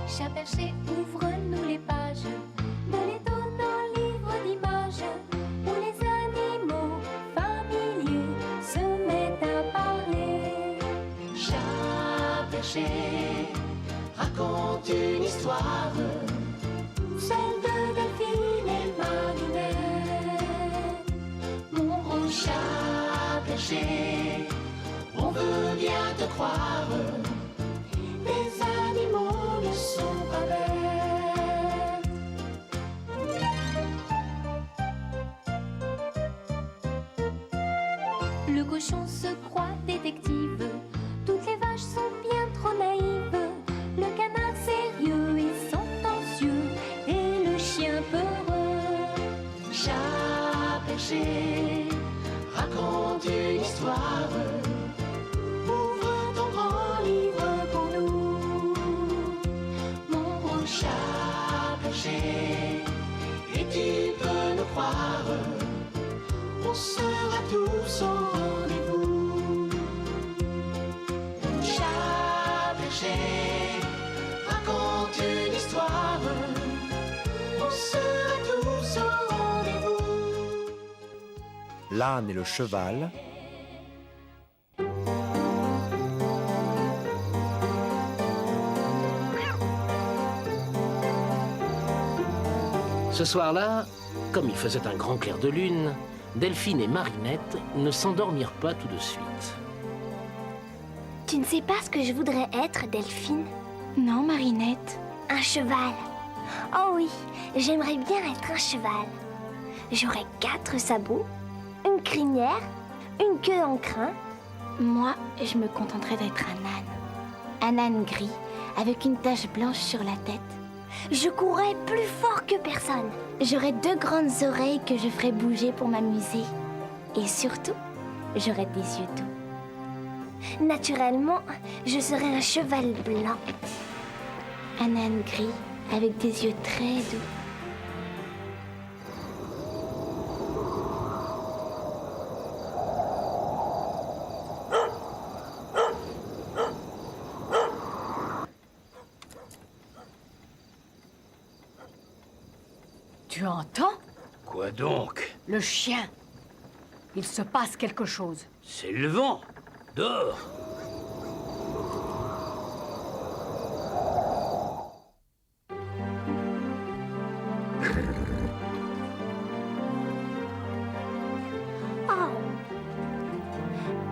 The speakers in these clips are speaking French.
Chat perché, ouvre-nous les pages de l'étonnant livre d'images où les animaux familiers se mettent à parler. Chat perché, raconte une histoire, Celle de Delphine et Marinette. mon gros chat perché, on veut bien te croire. Les animaux ne sont pas bêtes. Le cochon se croit détective. Toutes les vaches sont bien trop naïves. Le canard sérieux et sentencieux. Et le chien peureux. Chat perché, raconte une histoire. Ouvre ton grand livre pour nous, mon gros chat perché, et tu peux nous croire, on sera tous au rendez-vous. Chat perché, raconte une histoire, on sera tous au rendez-vous. L'âne et le cheval. Ce soir-là, comme il faisait un grand clair de lune, Delphine et Marinette ne s'endormirent pas tout de suite. Tu ne sais pas ce que je voudrais être, Delphine? Non, Marinette. Un cheval. Oh oui, j'aimerais bien être un cheval. J'aurais 4 sabots, une crinière, une queue en crin. Moi, je me contenterais d'être un âne. Un âne gris, avec une tache blanche sur la tête. Je courrais plus fort que personne. J'aurais 2 grandes oreilles que je ferais bouger pour m'amuser. Et surtout, j'aurais des yeux doux. Naturellement, je serais un cheval blanc. Un âne gris, avec des yeux très doux. Tu entends? Quoi donc? Le chien. Il se passe quelque chose. C'est le vent. Dors. Oh.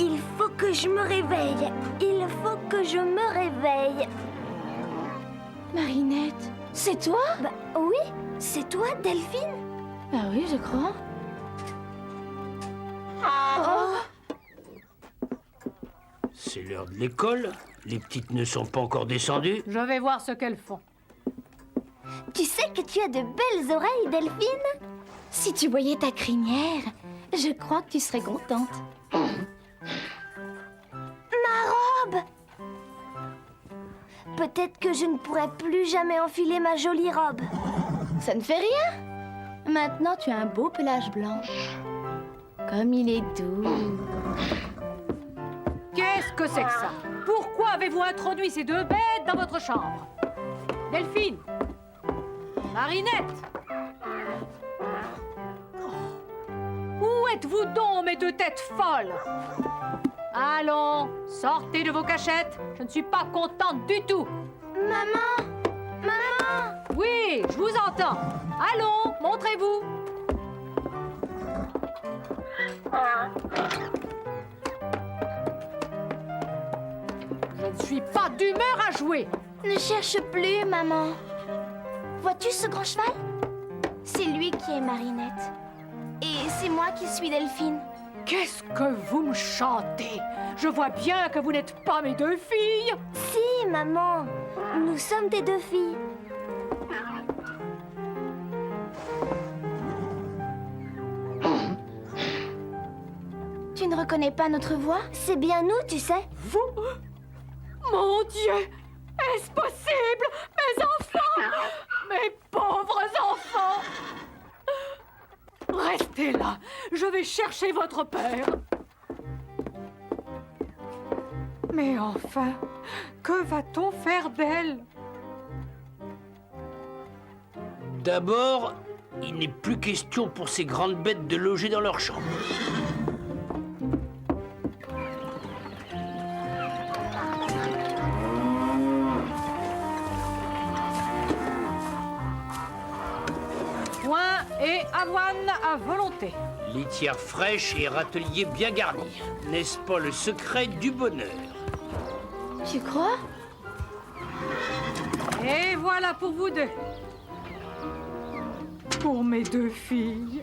Il faut que je me réveille. Il faut que je me réveille. Marinette, c'est toi? Bah oui, c'est toi, Delphine? Bah oui, je crois. C'est l'heure de l'école. Les petites ne sont pas encore descendues. Je vais voir ce qu'elles font. Tu sais que tu as de belles oreilles, Delphine? Si tu voyais ta crinière, je crois que tu serais contente. Ma robe! Peut-être que je ne pourrai plus jamais enfiler ma jolie robe. Ça ne fait rien. Maintenant, tu as un beau pelage blanc. Comme il est doux. Qu'est-ce que c'est que ça? Pourquoi avez-vous introduit ces 2 bêtes dans votre chambre? Delphine! Marinette! Où êtes-vous donc, mes 2 têtes folles? Allons, sortez de vos cachettes. Je ne suis pas contente du tout. Maman! Maman! Oui, je vous entends. Allons, montrez-vous. Je ne suis pas d'humeur à jouer. Ne cherche plus, maman. Vois-tu ce grand cheval? C'est lui qui est Marinette. Et c'est moi qui suis Delphine. Qu'est-ce que vous me chantez? Je vois bien que vous n'êtes pas mes 2 filles. Si, maman. Nous sommes tes 2 filles. Tu ne reconnais pas notre voix? C'est bien nous, tu sais. Vous? Mon Dieu! Est-ce possible? Mes enfants! Mes pauvres enfants! Restez là. Je vais chercher votre père. Mais enfin, que va-t-on faire d'elle? D'abord, il n'est plus question pour ces grandes bêtes de loger dans leur chambre. Foin et avoine à volonté. Litière fraîche et râtelier bien garni. N'est-ce pas le secret du bonheur? Tu crois? Et voilà pour vous deux. Pour mes deux filles.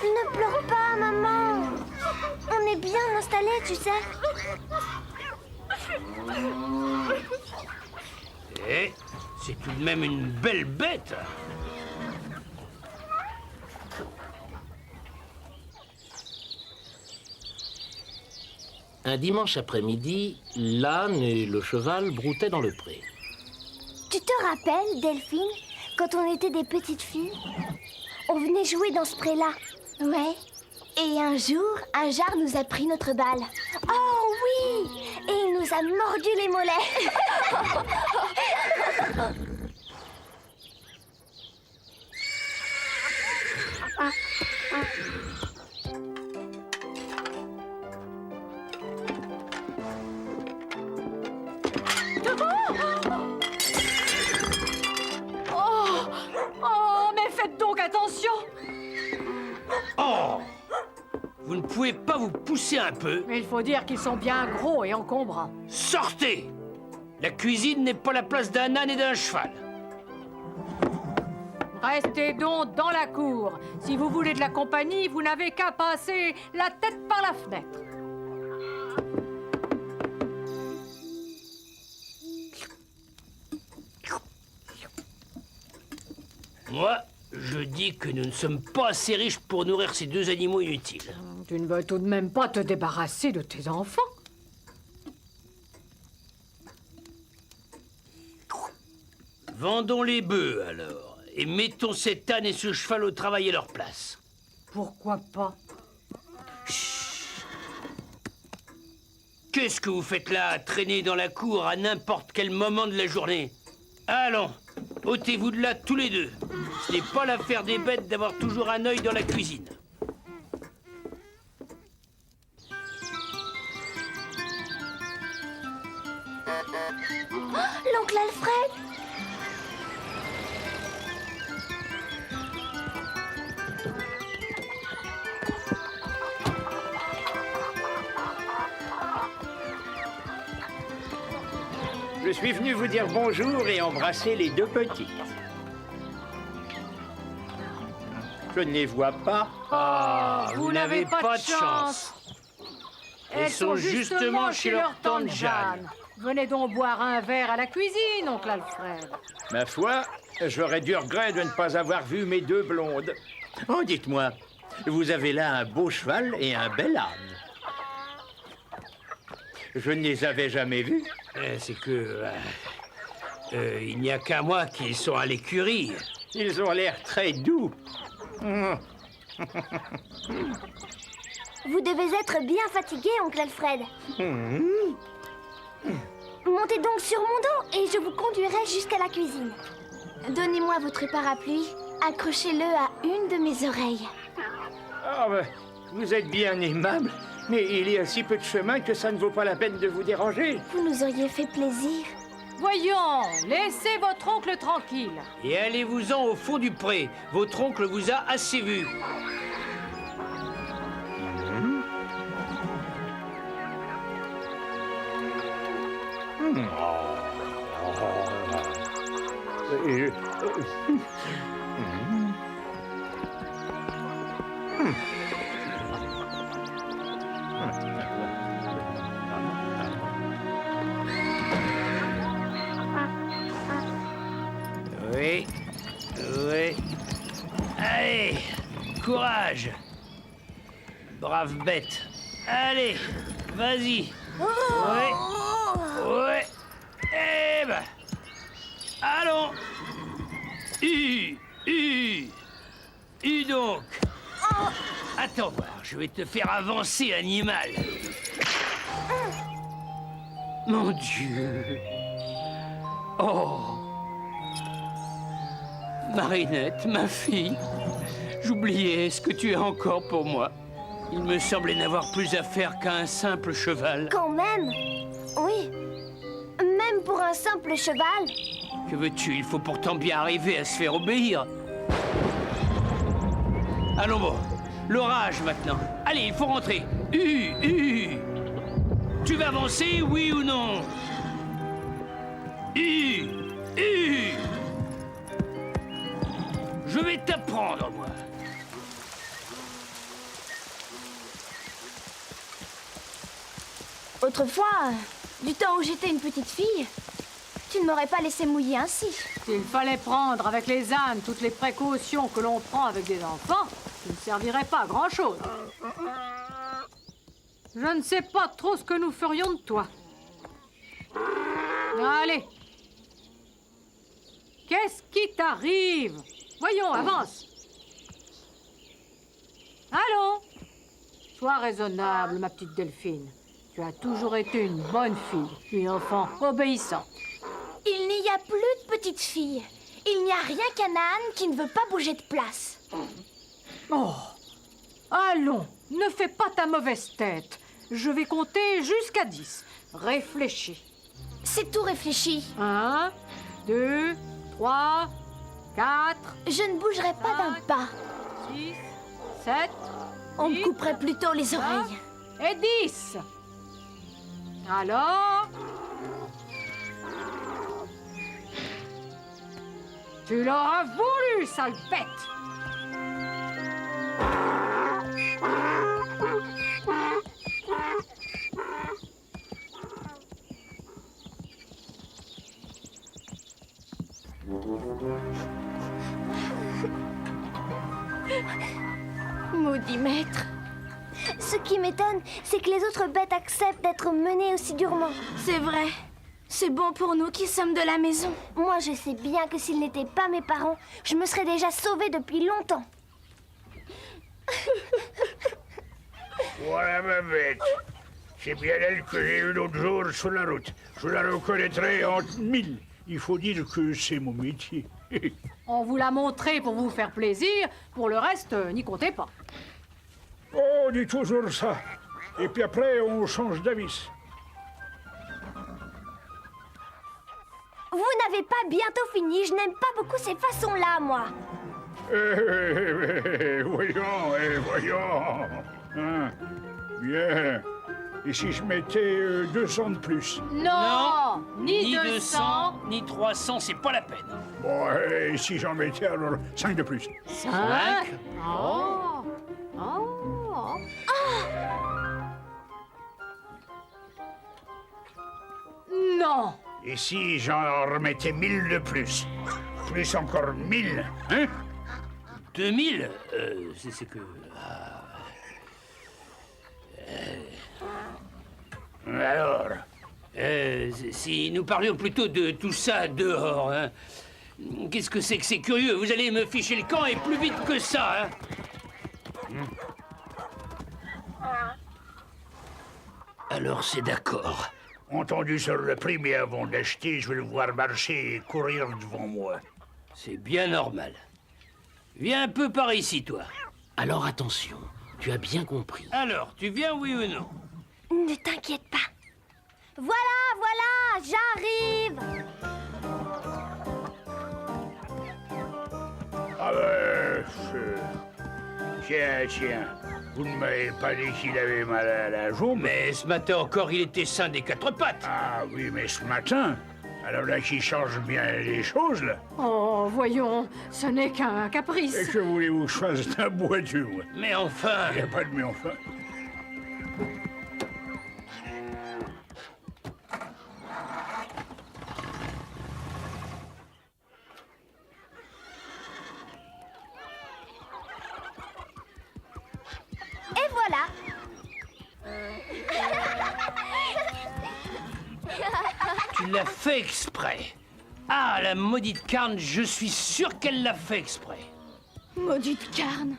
Ne pleure pas, maman. On est bien installés, tu sais. Eh, c'est tout de même une belle bête. Un dimanche après-midi, l'âne et le cheval broutaient dans le pré. Tu te rappelles, Delphine, quand on était des petites filles? On venait jouer dans ce pré-là. Ouais. Et un jour, un jar nous a pris notre balle. Oh oui! Et il nous a mordu les mollets. Oh, mais faites donc attention! Oh! Vous ne pouvez pas vous pousser un peu? Mais il faut dire qu'ils sont bien gros et encombrants. Sortez! La cuisine n'est pas la place d'un âne et d'un cheval. Restez donc dans la cour. Si vous voulez de la compagnie, vous n'avez qu'à passer la tête par la fenêtre. Moi, je dis que nous ne sommes pas assez riches pour nourrir ces deux animaux inutiles. Tu ne veux tout de même pas te débarrasser de tes enfants. Vendons les bœufs, alors, et mettons cet âne et ce cheval au travail à leur place. Pourquoi pas? Qu'est-ce que vous faites là, à traîner dans la cour à n'importe quel moment de la journée? Allons, ôtez-vous de là tous les deux. Ce n'est pas l'affaire des bêtes d'avoir toujours un œil dans la cuisine. L'oncle Alfred! Je suis venu vous dire bonjour et embrasser les deux petites. Je ne les vois pas. Ah, vous n'avez pas de chance. Elles sont justement chez leur tante Jeanne. Venez donc boire un verre à la cuisine, oncle Alfred. Ma foi, j'aurais du regret de ne pas avoir vu mes deux blondes. Oh, dites-moi, vous avez là un beau cheval et un bel âne. Je ne les avais jamais vus. C'est que... il n'y a qu'à moi qui sont à l'écurie. Ils ont l'air très doux. Vous devez être bien fatigué, oncle Alfred. Montez donc sur mon dos et je vous conduirai jusqu'à la cuisine. Donnez-moi votre parapluie. Accrochez-le à une de mes oreilles. Ah, ben, vous êtes bien aimable, mais il y a si peu de chemin que ça ne vaut pas la peine de vous déranger. Vous nous auriez fait plaisir. Voyons, laissez votre oncle tranquille. Et allez-vous-en au fond du pré. Votre oncle vous a assez vu. Oui, oui. Allez, courage. Brave bête. Allez, vas-y. Ouais, ouais. Eh ben, allons. Donc. Attends voir, je vais te faire avancer, animal. Mon Dieu. Oh. Marinette, ma fille, j'oubliais ce que tu es encore pour moi. Il me semblait n'avoir plus à faire qu'à un simple cheval. Quand même. Oui. Même pour un simple cheval. Que veux-tu? Il faut pourtant bien arriver à se faire obéir. Allons bon, l'orage maintenant. Allez, il faut rentrer. Tu vas avancer, oui ou non? Je vais t'apprendre, moi. Autrefois, du temps où j'étais une petite fille, tu ne m'aurais pas laissé mouiller ainsi. S'il fallait prendre avec les ânes toutes les précautions que l'on prend avec des enfants, ça ne servirait pas à grand-chose. Je ne sais pas trop ce que nous ferions de toi. Allez. Qu'est-ce qui t'arrive? Voyons, avance. Allons. Sois raisonnable, ma petite Delphine. Tu as toujours été une bonne fille, une enfant obéissante. Il n'y a plus de petite fille. Il n'y a rien qu'un âne qui ne veut pas bouger de place. Oh. Allons, ne fais pas ta mauvaise tête. Je vais compter jusqu'à 10. Réfléchis. C'est tout réfléchi. 1, 2, 3, 4, Je ne bougerai pas d'un pas. 6, 7, On me 8, couperait plutôt les oreilles. et 10. Alors? Tu l'auras voulu, sale bête! Maudit maître. Ce qui m'étonne, c'est que les autres bêtes acceptent d'être menées aussi durement. C'est vrai. C'est bon pour nous qui sommes de la maison. Moi, je sais bien que s'ils n'étaient pas mes parents, je me serais déjà sauvée depuis longtemps. Voilà ma bête. C'est bien elle que j'ai eue l'autre jour sur la route. Je la reconnaîtrai entre 1000. Il faut dire que c'est mon métier. On vous l'a montré pour vous faire plaisir, pour le reste, n'y comptez pas. Oh, on dit toujours ça. Et puis après, on change d'avis. Vous n'avez pas bientôt fini, je n'aime pas beaucoup ces façons-là, moi. Voyons. Hein, bien. Et si je mettais 200 de plus? Non, Ni 200, ni 300, c'est pas la peine. Bon, et si j'en mettais alors 5 de plus? 5. Oh. Oh. Non. Et si j'en remettais 1000 de plus? Plus encore 1000, hein? 2000, c'est que... Alors? Si nous parlions plutôt de tout ça dehors, hein. Qu'est-ce que c'est curieux? Vous allez me ficher le camp et plus vite que ça, hein. Alors c'est d'accord. Entendu sur le prix, mais avant d'acheter, je vais le voir marcher et courir devant moi. C'est bien normal. Viens un peu par ici, toi. Alors attention, tu as bien compris. Alors, tu viens, oui ou non? Ne t'inquiète pas. Voilà, j'arrive. Ah tiens. Vous ne m'avez pas dit qu'il avait mal à la jambe? Mais ce matin encore, il était sain des 4 pattes. Ah oui, mais ce matin? Alors là, qui change bien les choses, là? Oh, voyons, ce n'est qu'un caprice. Et que voulez-vous que je fasse d'un boiteux, moi? Mais enfin... Il n'y a pas de mais enfin. Et voilà. Tu l'as fait exprès. Ah, la maudite carne, je suis sûr qu'elle l'a fait exprès. Maudite carne.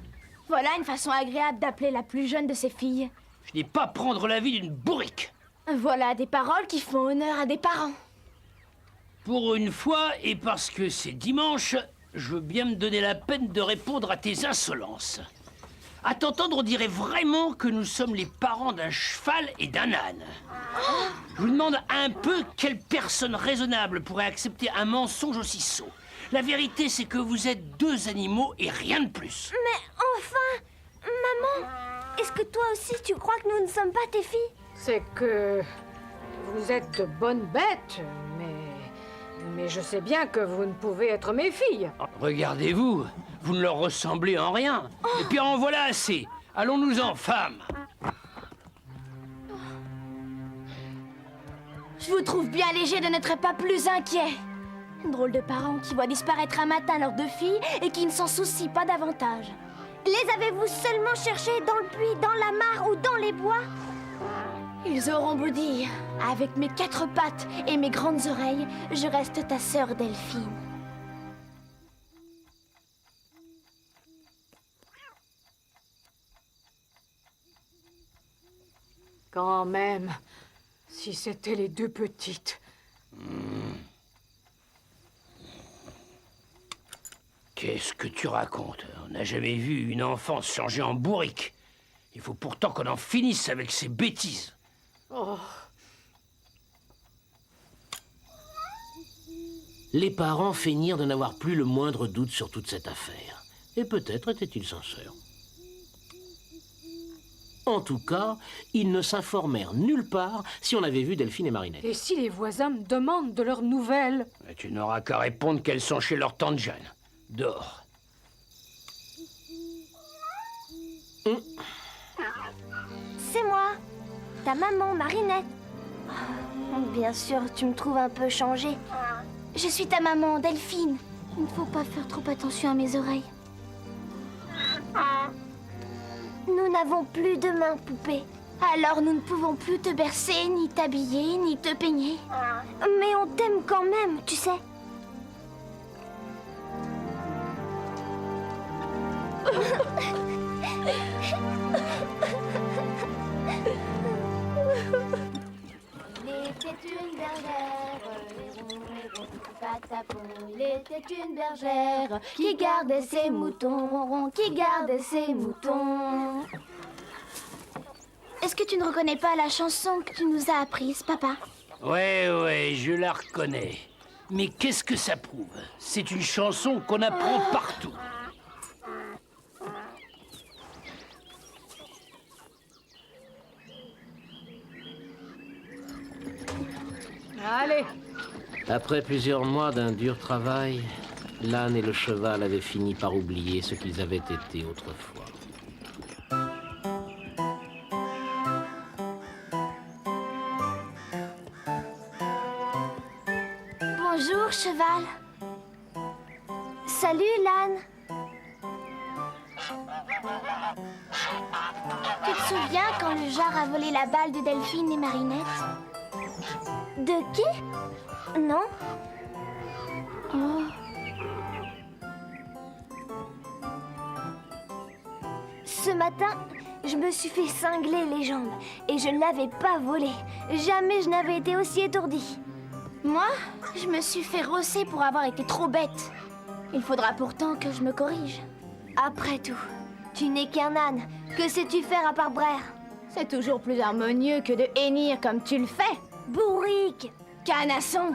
Voilà une façon agréable d'appeler la plus jeune de ses filles. Je n'ai pas prendre la vie d'une bourrique. Voilà des paroles qui font honneur à des parents. Pour une fois, et parce que c'est dimanche, je veux bien me donner la peine de répondre à tes insolences. À t'entendre, on dirait vraiment que nous sommes les parents d'un cheval et d'un âne. Je vous demande un peu quelle personne raisonnable pourrait accepter un mensonge aussi sot. La vérité, c'est que vous êtes deux animaux et rien de plus. Mais enfin, maman, est-ce que toi aussi tu crois que nous ne sommes pas tes filles? C'est que vous êtes de bonnes bêtes, mais je sais bien que vous ne pouvez être mes filles. Regardez-vous, vous ne leur ressemblez en rien. Et puis en voilà assez. Allons-nous-en, femmes. Je vous trouve bien léger de n'être pas plus inquiet. Drôle de parents qui voient disparaître un matin leurs deux filles et qui ne s'en soucient pas davantage. Les avez-vous seulement cherchées dans le puits, dans la mare ou dans les bois? Ils auront beau dire, avec mes 4 pattes et mes grandes oreilles, je reste ta sœur Delphine. Quand même, si c'était les deux petites. Qu'est-ce que tu racontes? On n'a jamais vu une enfance changer en bourrique. Il faut pourtant qu'on en finisse avec ces bêtises. Oh. Les parents feignirent de n'avoir plus le moindre doute sur toute cette affaire. Et peut-être étaient-ils sincères. En tout cas, ils ne s'informèrent nulle part si on avait vu Delphine et Marinette. Et si les voisins me demandent de leurs nouvelles? Mais tu n'auras qu'à répondre qu'elles sont chez leur tante Jeanne. Dors. C'est moi, ta maman, Marinette. Bien sûr, tu me trouves un peu changée. Je suis ta maman, Delphine. Il ne faut pas faire trop attention à mes oreilles. Nous n'avons plus de mains, poupée. Alors nous ne pouvons plus te bercer, ni t'habiller, ni te peigner. Mais on t'aime quand même, tu sais. Il était une bergère qui gardait ses moutons, qui gardait ses moutons. Est-ce que tu ne reconnais pas la chanson que tu nous as apprise, papa? Ouais, je la reconnais. Mais qu'est-ce que ça prouve? C'est une chanson qu'on apprend partout. Allez, Après plusieurs mois d'un dur travail, l'âne et le cheval avaient fini par oublier ce qu'ils avaient été autrefois. Bonjour, cheval. Salut, l'âne. Tu te souviens quand le jar a volé la balle de Delphine et Marinette? De qui? Non. Oh. Ce matin, je me suis fait cingler les jambes et je ne l'avais pas volé. Jamais je n'avais été aussi étourdie. Moi, je me suis fait rosser pour avoir été trop bête. Il faudra pourtant que je me corrige. Après tout, tu n'es qu'un âne. Que sais-tu faire à part braire? C'est toujours plus harmonieux que de hennir comme tu le fais. Bourrique! Canasson!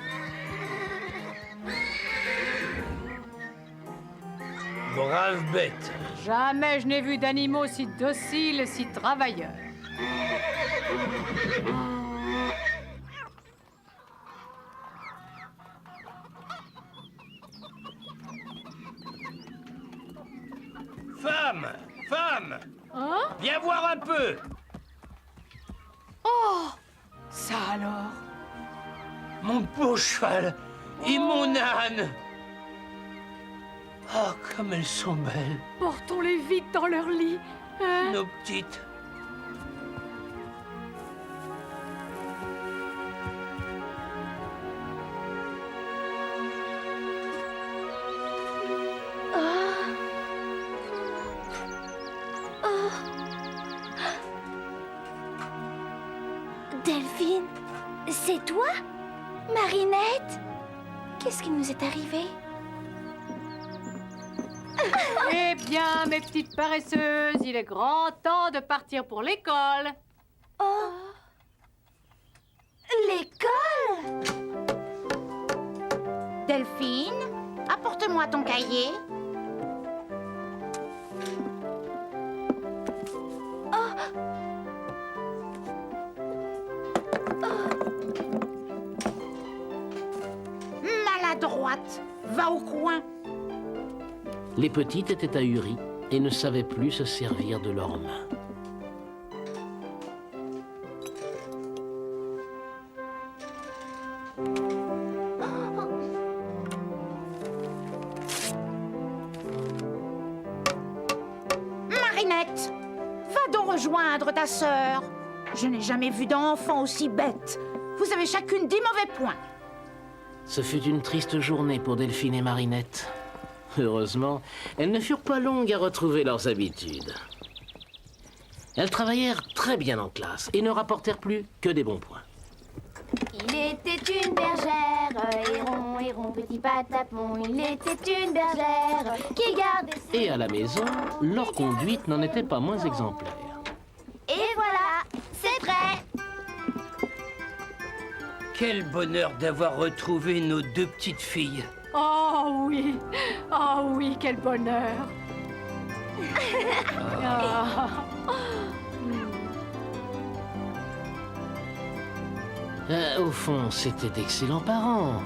Brave bête. jamais je n'ai vu d'animaux si dociles, si travailleurs. Femme, Hein? viens voir un peu. Ça alors? Mon beau cheval et mon âne. Oh, comme elles sont belles, Portons-les vite dans leur lit. Hein? nos petites. Delphine, c'est toi? Marinette? Qu'est-ce qui nous est arrivé? Eh bien, mes petites paresseuses, il est grand temps de partir pour l'école. Oh. L'école? Delphine, apporte-moi ton cahier. Maladroite, va au coin. Les petites étaient ahuries et ne savaient plus se servir de leurs mains. Marinette, va donc rejoindre ta sœur. Je n'ai jamais vu d'enfant aussi bête. Vous avez chacune 10 mauvais points. Ce fut une triste journée pour Delphine et Marinette. Heureusement, elles ne furent pas longues à retrouver leurs habitudes. Elles travaillèrent très bien en classe et ne rapportèrent plus que des bons points. Il était une bergère, héron, héron, petit patapon. Il était une bergère qui gardait ses... Et à la maison, leur conduite n'en était pas moins exemplaire. Et voilà, c'est prêt. Quel bonheur d'avoir retrouvé nos deux petites filles. Oh oui, quel bonheur. Ah. Au fond, c'était d'excellents parents.